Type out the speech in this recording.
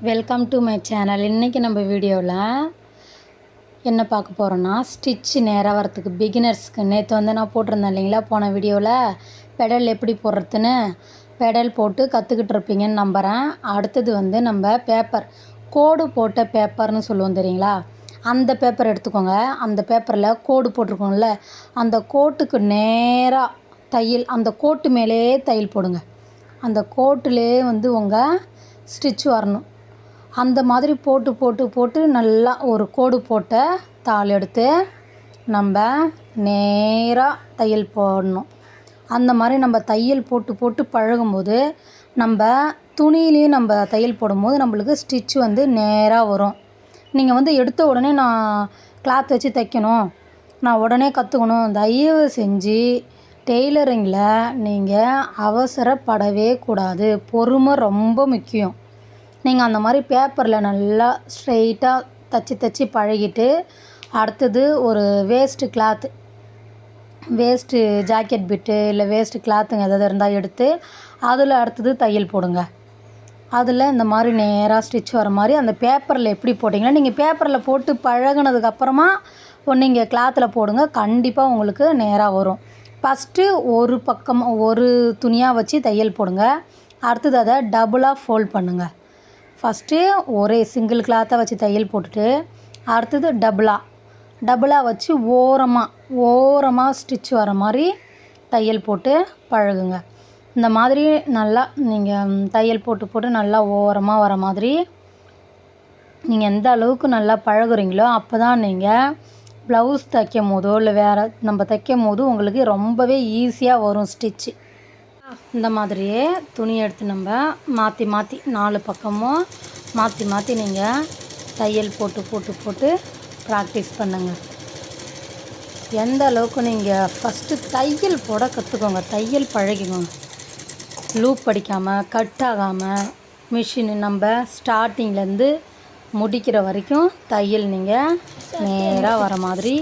Welcome to my channel. இன்றைக்கி நம்ம வீடியோவில் என்ன பார்க்க போகிறோன்னா, ஸ்டிச் நேராக வரத்துக்கு பிகினர்ஸ்க்கு நேற்று வந்து நான் போட்டிருந்தேன் இல்லைங்களா, போன வீடியோவில் பெடல் எப்படி போடுறதுன்னு பெடல் போட்டு கற்றுக்கிட்டு இருப்பீங்கன்னு நம்புகிறேன். அடுத்தது வந்து நம்ம பேப்பர் கோடு போட்ட பேப்பர்னு சொல்லுவோம் தெரியுங்களா, அந்த பேப்பர் எடுத்துக்கோங்க. அந்த பேப்பரில் கோடு போட்டிருக்கோம்ல, அந்த கோட்டுக்கு நேராக தையல், அந்த கோட்டு மேலேயே தையல் போடுங்க. அந்த கோட்டிலே வந்து உங்கள் ஸ்டிச் வரணும். அந்த மாதிரி போட்டு போட்டு போட்டு நல்லா ஒரு கோடு போட்ட தாள் எடுத்து நம்ம நேராக தையல் போடணும். அந்த மாதிரி நம்ம தையல் போட்டு போட்டு பழகும்போது நம்ம துணியிலையும் நம்ம தையல் போடும்போது நம்மளுக்கு ஸ்டிச் வந்து நேராக வரும். நீங்கள் வந்து எடுத்த உடனே நான் கிளாத் வச்சு தைக்கணும், நான் உடனே கற்றுக்கணும், தயவு செஞ்சு டெய்லரிங்கில் நீங்கள் அவசரப்படவே கூடாது. பொறுமை ரொம்ப முக்கியம். நீங்கள் அந்த மாதிரி பேப்பரில் நல்லா ஸ்ட்ரெயிட்டாக தைச்சி பழகிட்டு, அடுத்தது ஒரு வேஸ்ட்டு ஜாக்கெட் பிட்டு இல்லை வேஸ்ட்டு கிளாத்துங்க எதாவது இருந்தால் எடுத்து அதில் அடுத்தது தையல் போடுங்க. அதில் இந்த மாதிரி நேராக ஸ்டிச் வர மாதிரி அந்த பேப்பரில் எப்படி போட்டிங்கன்னா, நீங்கள் பேப்பரில் போட்டு பழகினதுக்கப்புறமா நீங்கள் கிளாத்தில் போடுங்க, கண்டிப்பாக உங்களுக்கு நேராக வரும். ஃபஸ்ட்டு ஒரு பக்கம் ஒரு துணியாக வச்சு தையல் போடுங்க. அடுத்தது அதை டபுளாக ஃபோல்ட் பண்ணுங்கள். ஃபஸ்ட்டு ஒரே சிங்கிள் கிளாத்தை வச்சு தையல் போட்டுட்டு, அடுத்தது டபுளாக வச்சு ஓரமாக ஸ்டிச் வர மாதிரி தையல் போட்டு பழகுங்க. இந்த மாதிரி நல்லா நீங்கள் தையல் போட்டு போட்டு நல்லா ஓரமாக வர மாதிரி நீங்கள் எந்த அளவுக்கு நல்லா பழகுறீங்களோ அப்போ தான் நீங்கள் ப்ளவுஸ் தைக்கும் போதோ இல்லை வேறு நம்ம தைக்கும் போது உங்களுக்கு ரொம்பவே ஈஸியாக வரும் ஸ்டிச்சு. இந்த மாதிரியே துணி எடுத்து நம்ம மாற்றி 4 பக்கமும் மாற்றி நீங்கள் தையல் போட்டு ப்ராக்டிஸ் பண்ணுங்கள். எந்த அளவுக்கு நீங்கள் ஃபஸ்ட்டு தையல் போட கற்றுக்கோங்க, தையல் பழகிக்கோங்க. லூப் அடிக்காமல் கட் ஆகாமல் மிஷினு நம்ம ஸ்டார்டிங்லேருந்து முடிக்கிற வரைக்கும் தையல் நீங்கள் நேராக வர மாதிரி